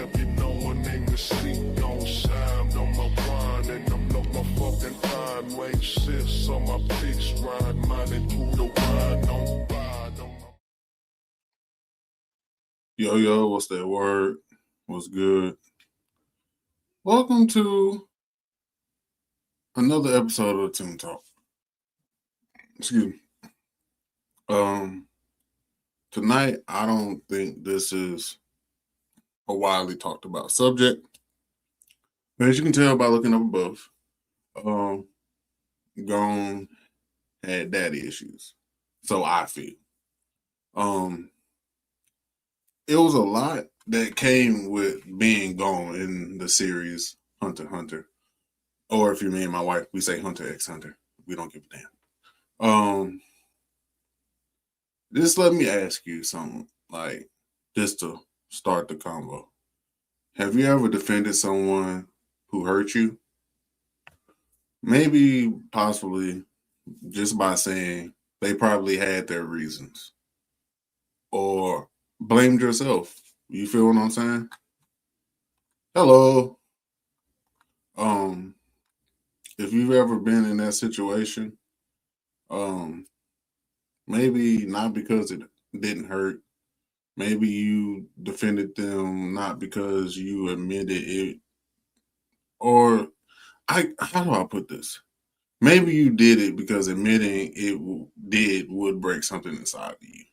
if you know my name is C, no Sam, no my grind, and I'm no my fucking time. Wait, sis, on my peace ride, minded who the ride, don't buy, don't. Yo, what's that word? What's good? Welcome to another episode of Toon Talk. Excuse me. Tonight, I don't think this is a widely talked about subject. But as you can tell by looking up above, Gon had daddy issues. So I feel. It was a lot that came with being Gon in the series Hunter x Hunter. Or if you're me and my wife, we say Hunter x Hunter. We don't give a damn. Just let me ask you something, like, just to start the convo. Have you ever defended someone who hurt you? Maybe, possibly, just by saying they probably had their reasons. Or blamed yourself. You feel what I'm saying? Hello. If you've ever been in that situation, maybe not because it didn't hurt. Maybe you defended them not because you admitted it, or how do I put this? Maybe you did it because admitting it would break something inside of you.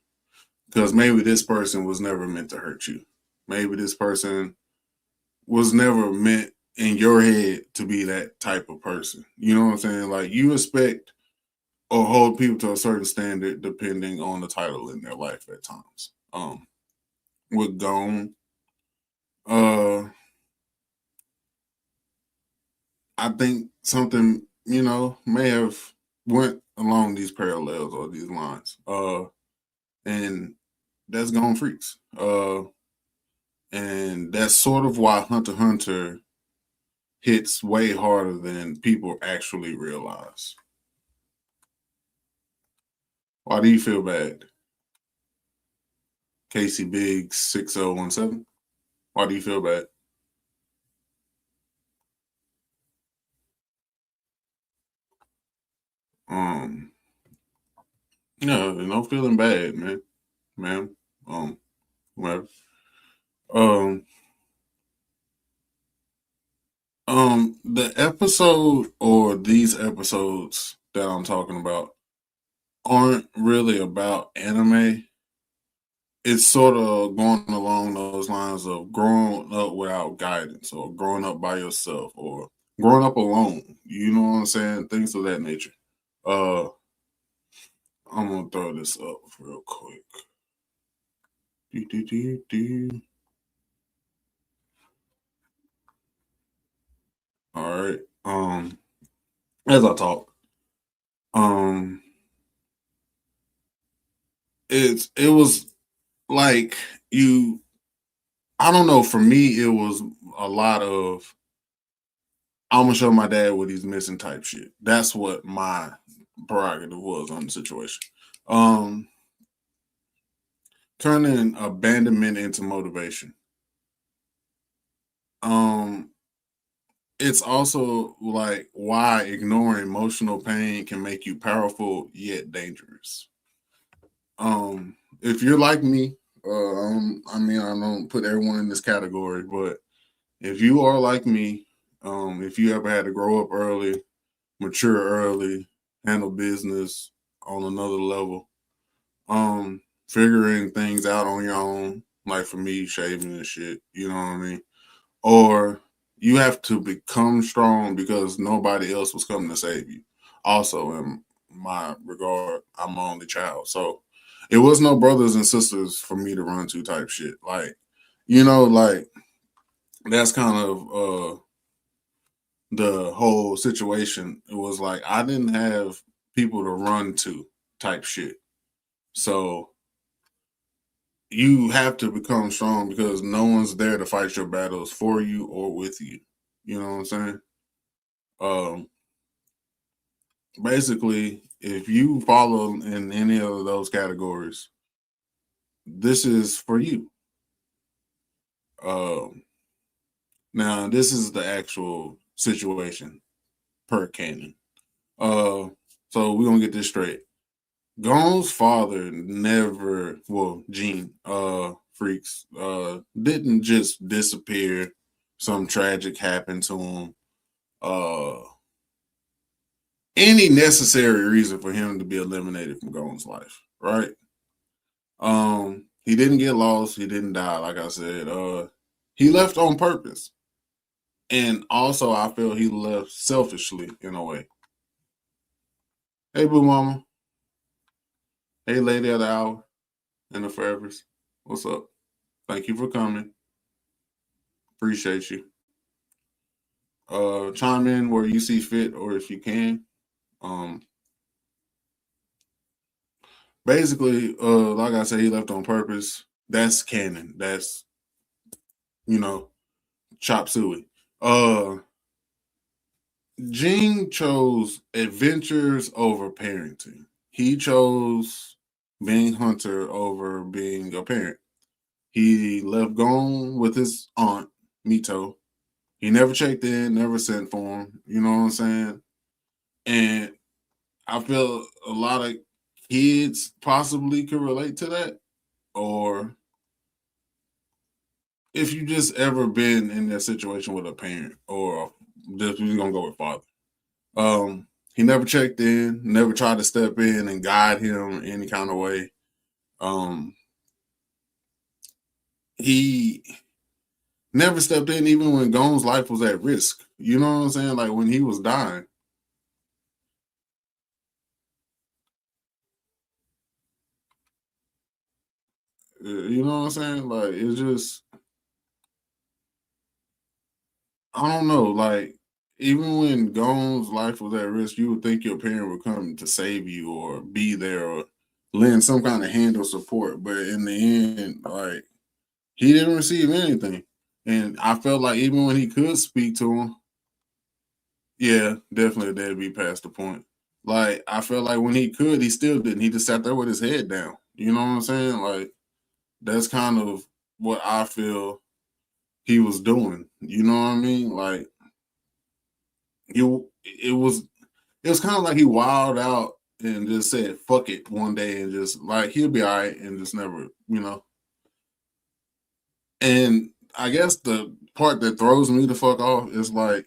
Because maybe this person was never meant to hurt you. Maybe this person was never meant in your head to be that type of person. You know what I'm saying? Like, you expect or hold people to a certain standard depending on the title in their life at times. With Gon, I think something, may have went along these parallels or these lines. And that's Gon Freecss. And that's sort of why Hunter x Hunter hits way harder than people actually realize. Why do you feel bad? Casey Biggs 6017. Why do you feel bad? No feeling bad, man. Ma'am. Whatever. The episode or these episodes that I'm talking about aren't really about anime. It's sort of going along those lines of growing up without guidance, or growing up by yourself, or growing up alone. You know what I'm saying? Things of that nature. I'm gonna throw this up real quick. All right. As I talk, it was like I don't know, for me it was a lot of I'm gonna show my dad what he's missing type shit. That's what my prerogative was on the situation. Turning abandonment into motivation. It's also like why ignoring emotional pain can make you powerful yet dangerous. If you're like me, I don't put everyone in this category, but if you are like me, if you ever had to grow up early, mature early, handle business on another level, figuring things out on your own, like for me, shaving and shit, you know what I mean? Or you have to become strong because nobody else was coming to save you. Also, in my regard, I'm my only child. So it was no brothers and sisters for me to run to type shit. Like, like that's kind of the whole situation. It was like I didn't have people to run to type shit. So you have to become strong because no one's there to fight your battles for you or with you. You know what I'm saying? Basically, if you follow in any of those categories, this is for you. Now, this is the actual situation per canon. So we're gonna get this straight. Gon's father never, well, Ging Freecss, didn't just disappear. Some tragic happened to him. Any necessary reason for him to be eliminated from Gon's life, right? He didn't get lost. He didn't die. Like I said, he left on purpose, and also I feel he left selfishly in a way. Hey, Boo Mama. Hey, Lady of the Hour and the Forevers. What's up? Thank you for coming. Appreciate you. Chime in where you see fit or if you can. Basically, like I said, he left on purpose. That's canon. That's, chop suey. Ging chose adventures over parenting. He chose being hunter over being a parent. He left Gon with his aunt, Mito. He never checked in, never sent for him. You know what I'm saying? And I feel a lot of kids possibly could relate to that. Or if you just ever been in that situation with a parent, or just we're gonna go with father. He never checked in, never tried to step in and guide him any kind of way. He never stepped in even when Gon's life was at risk. You know what I'm saying? Like when he was dying. You know what I'm saying? Like it's just, I don't know. Like even when Gon's life was at risk, you would think your parent would come to save you or be there or lend some kind of hand or support. But in the end, like he didn't receive anything. And I felt like even when he could speak to him, yeah, definitely that'd be past the point. Like I felt like when he could, he still didn't. He just sat there with his head down. You know what I'm saying? Like that's kind of what I feel he was doing. You know what I mean? Like it was kind of like he wilded out and just said fuck it one day and just like he'll be all right and just never. And I guess the part that throws me the fuck off is like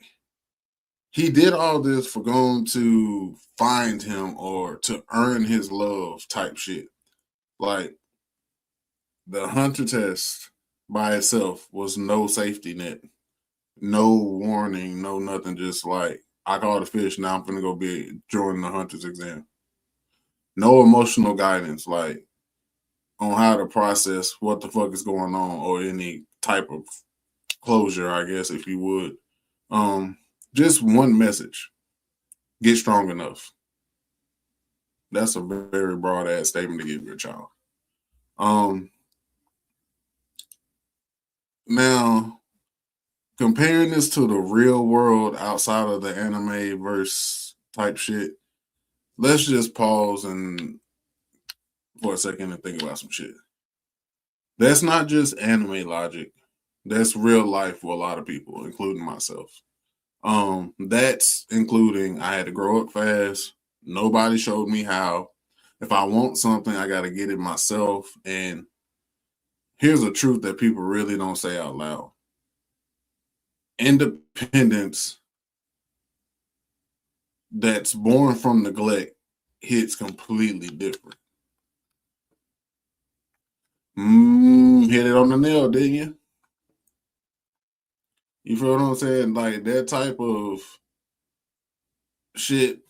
he did all this for going to find him or to earn his love type shit. Like the hunter test by itself was no safety net, no warning, no nothing. Just like I caught a fish, now I'm gonna go be joining the hunter's exam. No emotional guidance, like on how to process what the fuck is going on or any type of closure, I guess, if you would. Just one message: get strong enough. That's a very broad ass statement to give your child. Um, Now comparing this to the real world outside of the anime verse type shit, let's just pause and for a second and think about some shit. That's not just anime logic. That's real life for a lot of people, including myself. That's including I had to grow up fast. Nobody showed me how. If I want something, I got to get it myself. And here's a truth that people really don't say out loud. Independence that's born from neglect hits completely different. Hit it on the nail, didn't you? You feel what I'm saying? Like that type of shit,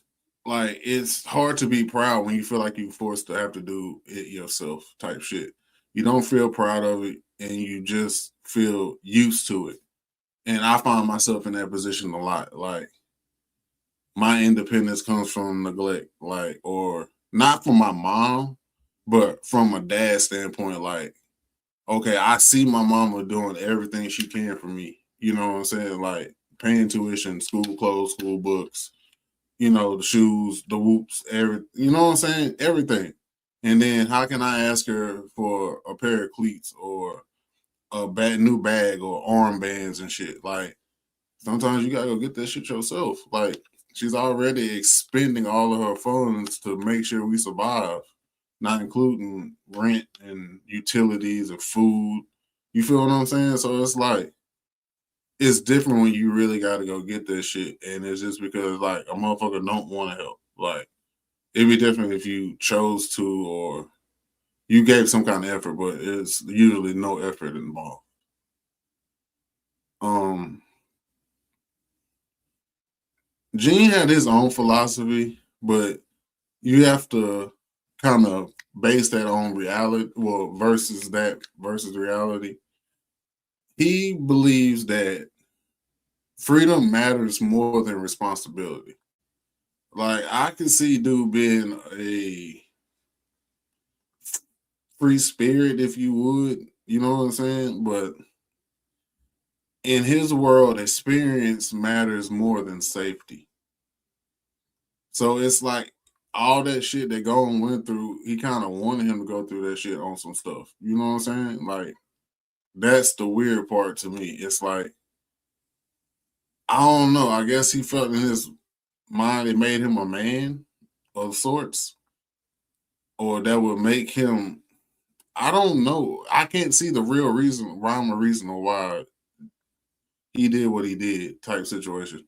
like it's hard to be proud when you feel like you're forced to have to do it yourself type shit. You don't feel proud of it and you just feel used to it. And I find myself in that position a lot. Like my independence comes from neglect, like, or not from my mom, but from a dad standpoint, like, okay, I see my mama doing everything she can for me. You know what I'm saying? Like paying tuition, school clothes, school books, the shoes, the whoops, you know what I'm saying? Everything. And then how can I ask her for a pair of cleats or new bag or armbands and shit. Like sometimes you gotta go get that shit yourself. Like she's already expending all of her funds to make sure we survive, not including rent and utilities and food. You feel what I'm saying? So it's like it's different when you really gotta go get that shit, and it's just because like a motherfucker don't want to help. Like it'd be different if you chose to or you gave some kind of effort, but it's usually no effort involved. Um, Gene had his own philosophy, but you have to kind of base that on reality, well, versus reality. He believes that freedom matters more than responsibility. Like I can see dude being a free spirit, if you would, you know what I'm saying? But in his world, experience matters more than safety. So it's like all that shit that Gon went through, he kind of wanted him to go through that shit on some stuff. You know what I'm saying? Like that's the weird part to me. It's like I don't know. I guess he felt in his mind it made him a man of sorts, or that would make him. I don't know. I can't see the real reason, rhyme or reason, or why he did what he did. Type situation.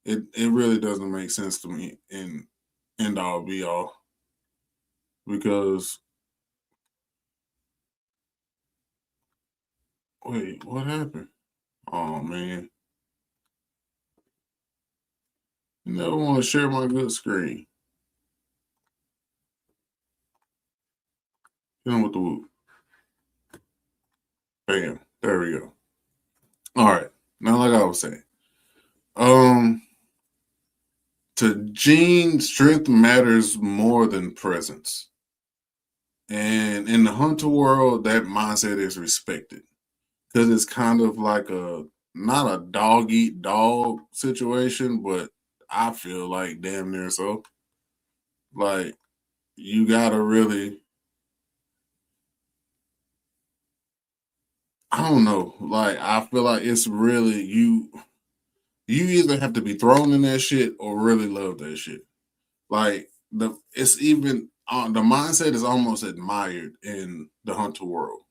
It really doesn't make sense to me. In end all be all because wait, what happened? Oh man, you never want to share my good screen. Hit him with the whoop. Bam. There we go. All right. Now, like I was saying, um, to Gene, strength matters more than presence. And in the hunter world, that mindset is respected because it's kind of like a not a dog eat dog situation, but I feel like damn near so. Like you gotta really, I don't know. Like I feel like it's really you. You either have to be thrown in that shit or really love that shit. Like it's even the mindset is almost admired in the hunter world.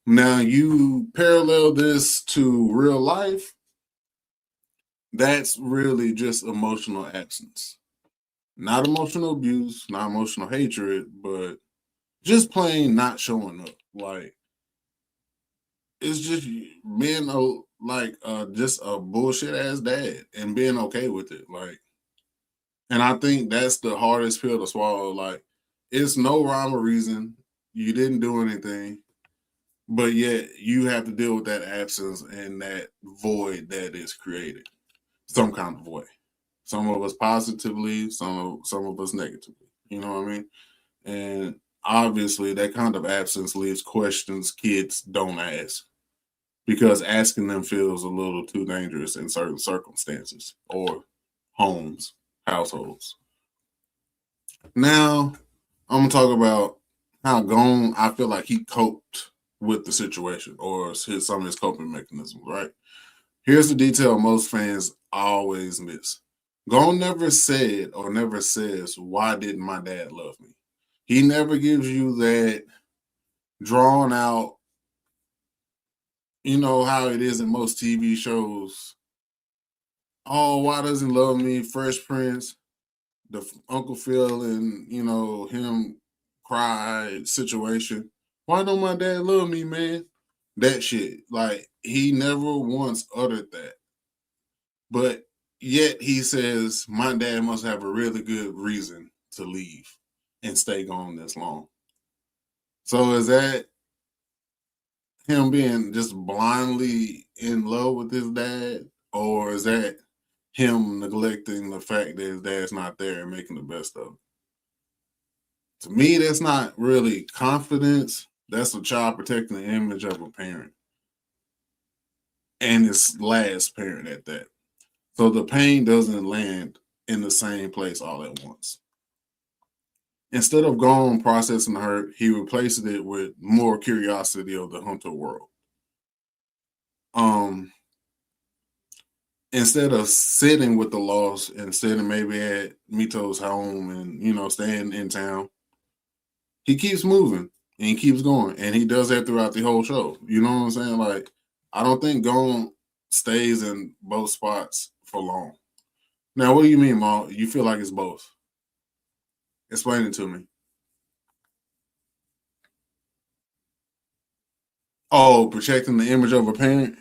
Now you parallel this to real life, that's really just emotional absence. Not emotional abuse, not emotional hatred, but just plain not showing up. Like it's just being just a bullshit ass dad and being okay with it. Like, and I think that's the hardest pill to swallow. Like, it's no rhyme or reason. You didn't do anything, but yet you have to deal with that absence and that void that is created. Some kind of void. Some of us positively, some of us negatively. You know what I mean? And obviously, that kind of absence leaves questions kids don't ask because asking them feels a little too dangerous in certain circumstances or homes, households. Now, I'm gonna talk about how Gon. I feel like he coped with the situation or some of his coping mechanisms. Right here's the detail most fans always miss. Gon never said or never says, "Why didn't my dad love me?" He never gives you that drawn out. You know how it is in most TV shows. Oh, why doesn't he love me? Fresh Prince, the Uncle Phil, and him cry situation. Why don't my dad love me, man? That shit. Like he never once uttered that, but yet he says my dad must have a really good reason to leave and stay gone this long. So is that him being just blindly in love with his dad, or is that him neglecting the fact that his dad's not there and making the best of it? To me, that's not really confidence. That's a child protecting the image of a parent and his last parent at that. So the pain doesn't land in the same place all at once. Instead of going processing the hurt, he replaces it with more curiosity of the hunter world. Um, instead of sitting with the loss and sitting maybe at Mito's home and staying in town, he keeps moving and he keeps going, and he does that throughout the whole show. You know what I'm saying? Like, I don't think Gon stays in both spots for long. Now, what do you mean, Ma? You feel like it's both? Explain it to me. Oh, protecting the image of a parent?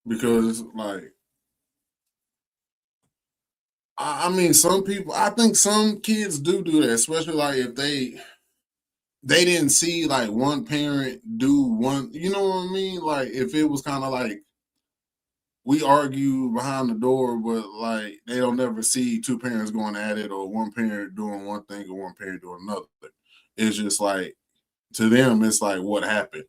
Because, like, I mean, some people, I think some kids do that, especially like if they didn't see like one parent do one, you know what I mean? Like, if it was kind of like we argue behind the door, but like they don't never see two parents going at it or one parent doing one thing or one parent doing another. It's just like to them, it's like what happened.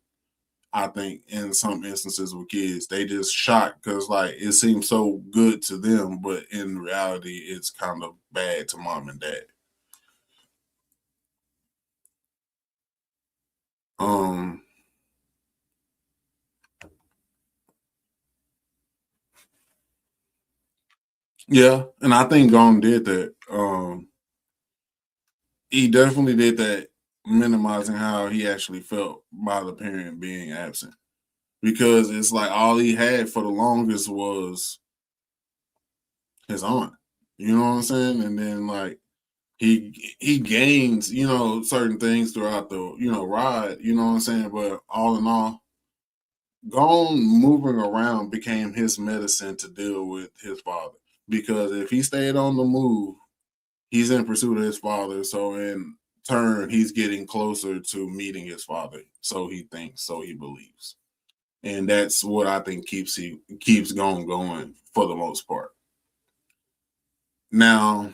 I think in some instances with kids, they just shocked because like it seems so good to them, but in reality, it's kind of bad to mom and dad. Um, yeah, and I think Gong did that. He definitely did that, minimizing how he actually felt by the parent being absent because it's like all he had for the longest was his aunt. You know what I'm saying? And then like he gains, certain things throughout the, ride, you know what I'm saying? But all in all, Gone moving around became his medicine to deal with his father. Because if he stayed on the move, he's in pursuit of his father. So in turn, he's getting closer to meeting his father. So he thinks, so he believes. And that's what I think keeps going for the most part. Now,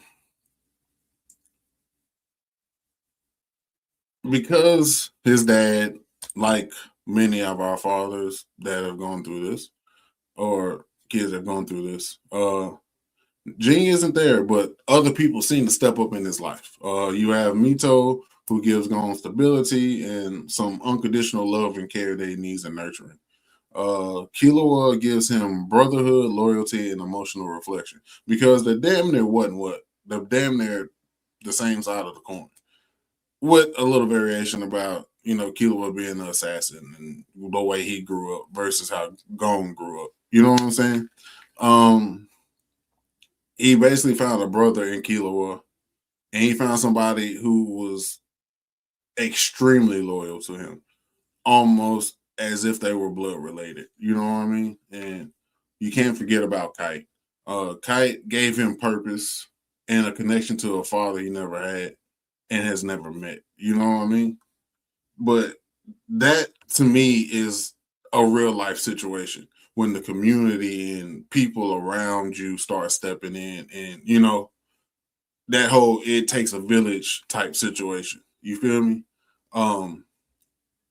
because his dad, like many of our fathers that have gone through this, or kids that have gone through this, Ging isn't there, but other people seem to step up in his life. You have Mito, who gives Gon stability and some unconditional love and care that he needs and nurturing. Killua gives him brotherhood, loyalty, and emotional reflection because the damn near wasn't what the damn near the same side of the coin, with a little variation about Killua being an assassin and the way he grew up versus how Gon grew up. You know what I'm saying? Um, he basically found a brother in Killua, and he found somebody who was extremely loyal to him, almost as if they were blood related. You know what I mean? And you can't forget about Kite. Kite gave him purpose and a connection to a father he never had and has never met. You know what I mean? But that to me is a real life situation when the community and people around you start stepping in and that whole it takes a village type situation. You feel me? Um,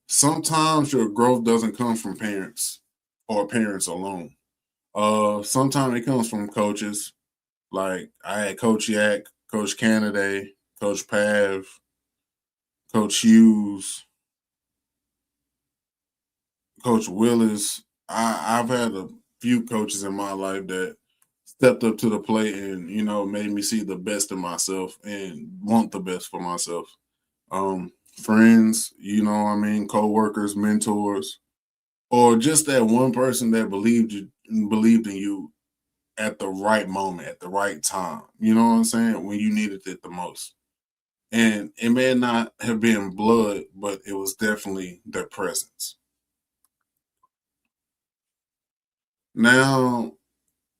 sometimes your growth doesn't come from parents or parents alone. Sometimes it comes from coaches. Like I had Coach Yak, Coach Canada, Coach Pav, Coach Hughes, Coach Willis. I've had a few coaches in my life that stepped up to the plate and made me see the best in myself and want the best for myself. Friends, I mean, co-workers, mentors, or just that one person that believed in you at the right moment, at the right time. You know what I'm saying? When you needed it the most. And it may not have been blood, but it was definitely their presence. Now,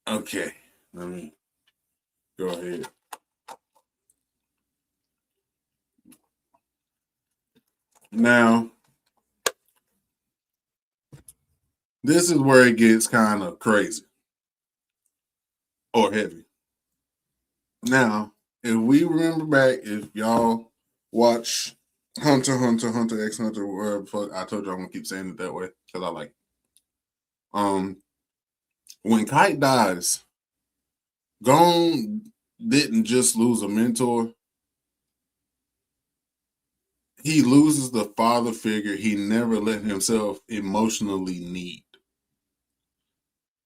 okay, let me go ahead. Now, this is where it gets kind of crazy or heavy. Now, if we remember back, if y'all watch Hunter X Hunter, whatever fuck, I told you I'm gonna keep saying it that way because I like. It. When Kite dies, Gon didn't just lose a mentor; he loses the father figure he never let himself emotionally need.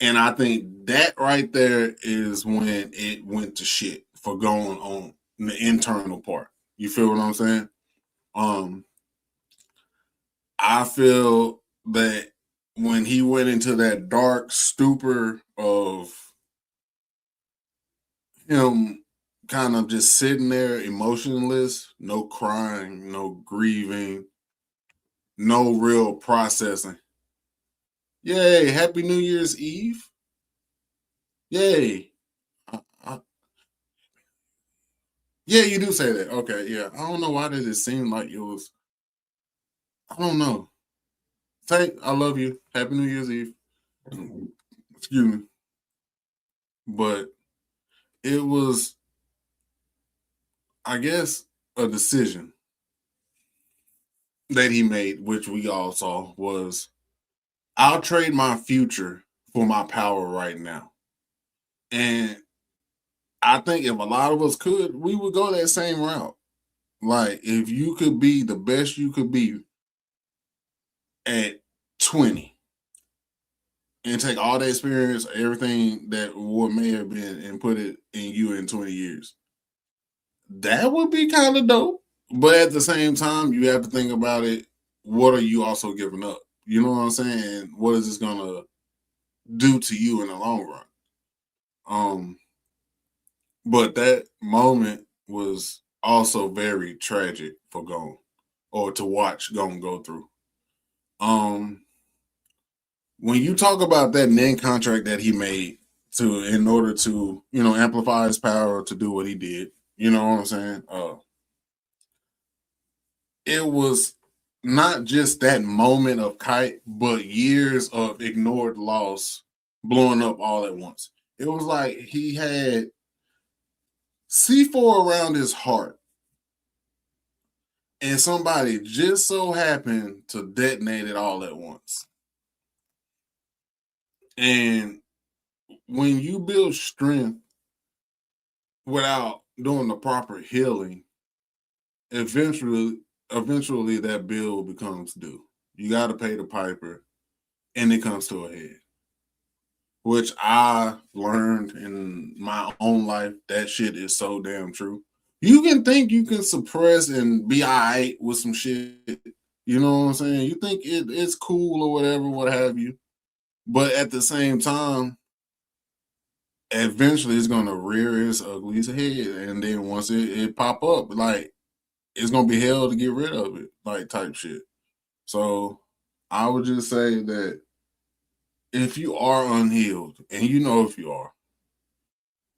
And I think that right there is when it went to shit for going on the internal part. You feel what I'm saying? Um, I feel that when he went into that dark stupor of him kind of just sitting there emotionless, no crying, no grieving, no real processing. Yay, happy New Year's Eve. Yay. I, I, yeah, you do say that. Okay, yeah. I don't know why did it seem like it was, I don't know. Say, I love you. Happy New Year's Eve. Excuse me. But it was, I guess, a decision that he made, which we all saw, was I'll trade my future for my power right now. And I think if a lot of us could, we would go that same route. Like, if you could be the best you could be at 20 and take all the experience, everything that what may have been, and put it in you in 20 years, that would be kind of dope. But at the same time, you have to think about it. What are you also giving up? You know what I'm saying? What is this going to do to you in the long run? But that moment was also very tragic for Gon, or to watch Gon go through. Um, when you talk about that NIN contract that he made to in order to, amplify his power to do what he did, you know what I'm saying? It was not just that moment of kite, but years of ignored loss blowing up all at once. It was like he had C4 around his heart, and somebody just so happened to detonate it all at once. And when you build strength without doing the proper healing, eventually that bill becomes due. You got to pay the piper, and it comes to a head. Which I learned in my own life. That shit is so damn true. You can think you can suppress and be all right with some shit. You know what I'm saying? You think it's cool or whatever, what have you. But at the same time, eventually it's gonna rear its ugly head. And then once it pop up, like, it's gonna be hell to get rid of it, like, type shit. So I would just say that if you are unhealed, and you know if you are,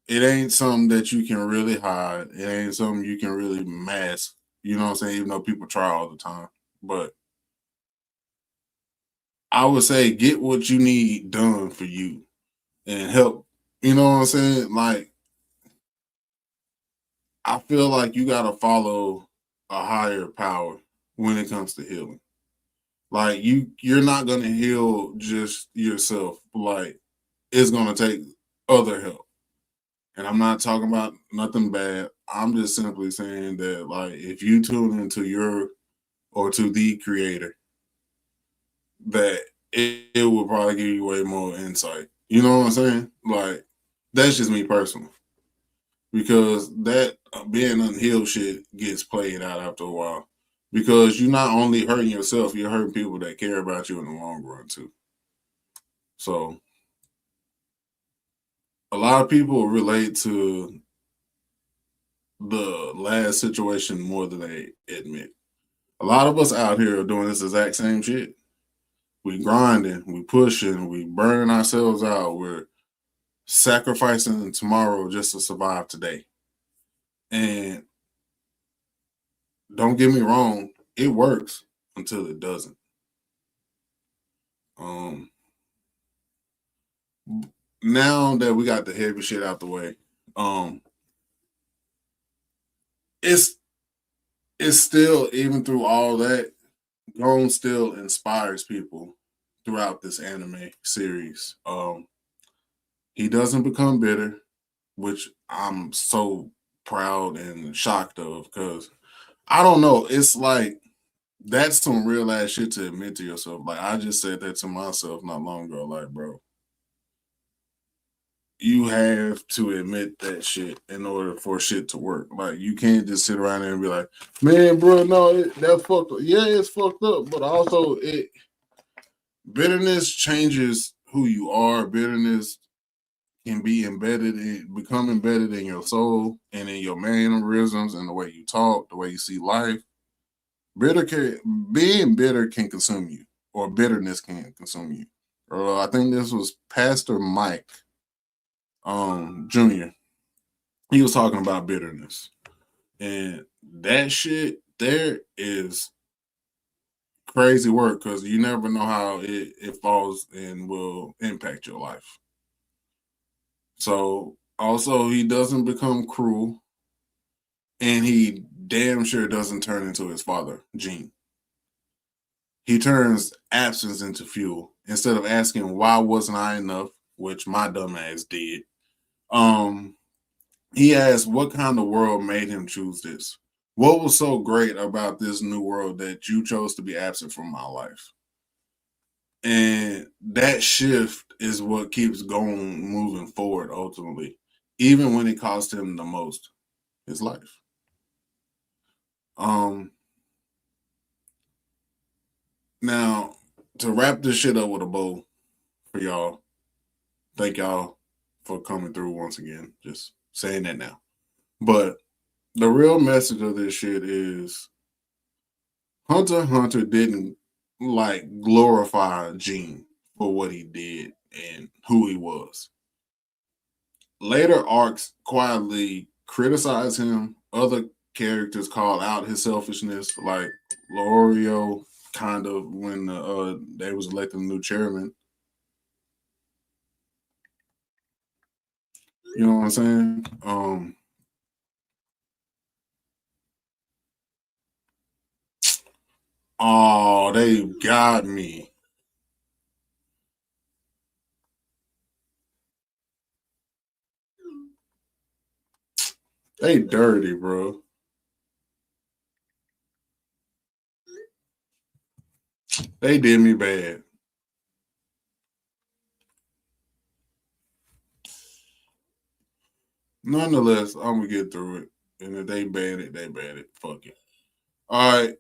it ain't something that you can really hide. It ain't something you can really mask. You know what I'm saying? Even though people try all the time. But I would say get what you need done for you and help. You know what I'm saying? Like, I feel like you gotta follow a higher power when it comes to healing. Like, you're not gonna heal just yourself. Like, it's gonna take other help. And I'm not talking about nothing bad. I'm just simply saying that, like, if you tune into your or to the creator, that it will probably give you way more insight. You know what I'm saying? Like, that's just me personally. Because that being unhealed shit gets played out after a while. Because you're not only hurting yourself, you're hurting people that care about you in the long run too. So a lot of people relate to the last situation more than they admit. A lot of us out here are doing this exact same shit. We grinding, we pushing, we burning ourselves out. We're sacrificing tomorrow just to survive today. And don't get me wrong, it works until it doesn't. Um, Now that we got the heavy shit out the way, um, it's it's still, even through all that, Gon still inspires people throughout this anime series. He doesn't become bitter, which I'm so proud and shocked of, because I don't know. It's like that's some real ass shit to admit to yourself. Like I just said that to myself not long ago. Like, bro, you have to admit that shit in order for shit to work. Like you can't just sit around there and be like, man, bro, no, that's fucked up. Yeah, it's fucked up, but also bitterness changes who you are. Bitterness can be become embedded in your soul and in your mannerisms and the way you talk, the way you see life. Being bitter can consume you, or bitterness can consume you. I think this was Pastor Mike, Jr. He was talking about bitterness, and that shit there is crazy work because you never know how it falls and will impact your life. So also he doesn't become cruel, and he damn sure doesn't turn into his father, Gene. He turns absence into fuel. Instead of asking why wasn't I enough, which my dumb ass did, um, he asked what kind of world made him choose this. What was so great about this new world that you chose to be absent from my life? And that shift is what keeps going moving forward ultimately, even when it cost him the most, his life. Um Now to wrap this shit up with a bow for y'all, thank y'all for coming through once again. Just saying that now. But the real message of this shit is Hunter x Hunter didn't like glorify Gene for what he did and who he was. Later arcs quietly criticize him. Other characters call out his selfishness, like L'Oreal, kind of when they was electing a new chairman. You know what I'm saying? Oh, they got me. They dirty, bro. They did me bad. Nonetheless, I'm gonna get through it. And if they ban it, they ban it. Fuck it. All right.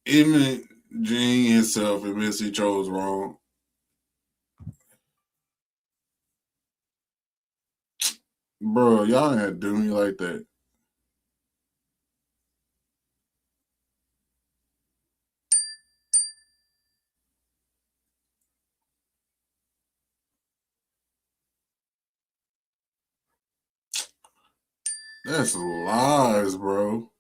Even Gene himself admits he chose wrong. Bro, y'all ain't had to do me like that. That's lies, bro.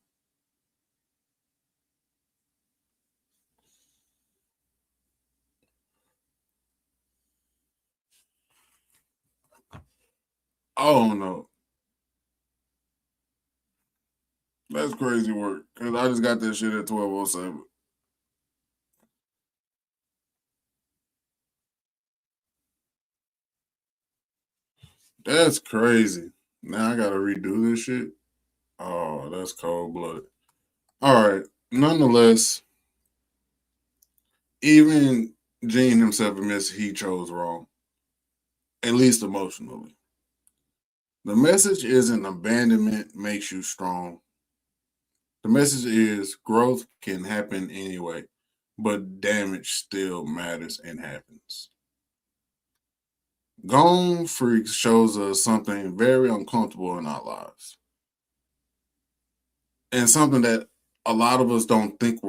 I don't know. That's crazy work. Cause I just got that shit at 12:07. That's crazy. Now I gotta redo this shit. Oh, that's cold blooded. All right. Nonetheless, even Gene himself admits he chose wrong, at least emotionally. The message isn't abandonment makes you strong. The message is growth can happen anyway, but damage still matters and happens. Gon Freecss shows us something very uncomfortable in our lives, and something that a lot of us don't think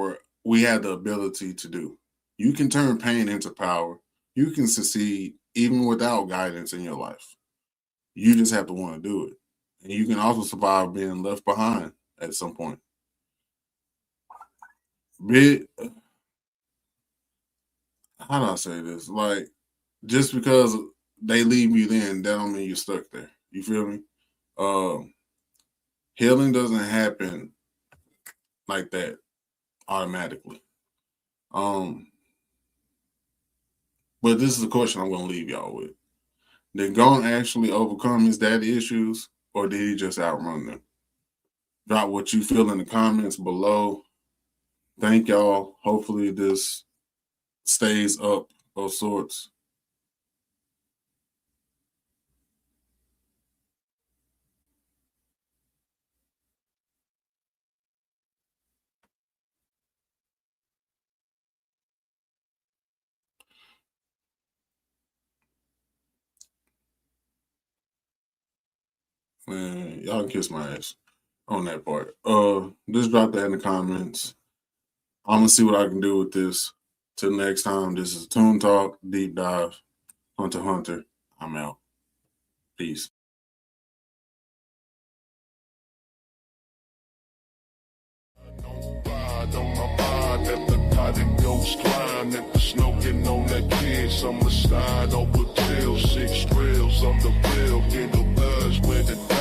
we have the ability to do. You can turn pain into power. You can succeed even without guidance in your life. You just have to want to do it. And you can also survive being left behind at some point. Bit how do I say this? Like just because they leave you then, that don't mean you're stuck there. You feel me? Um, Healing doesn't happen like that automatically. Um, but this is a question I'm gonna leave y'all with. Did Gon actually overcome his daddy issues, or did he just outrun them? Drop what you feel in the comments below. thank y'all. Hopefully this stays up of sorts. Man, y'all can kiss my ass on that part. Just drop that in the comments. I'm gonna see what I can do with this. Till next time, this is Toon Talk, Deep Dive, Hunter x Hunter. I'm out. Peace. On my mind at the cotton ghost climb at the smoking on that kid. Some slide over tail, 6 trails on the bill, get the buzz with the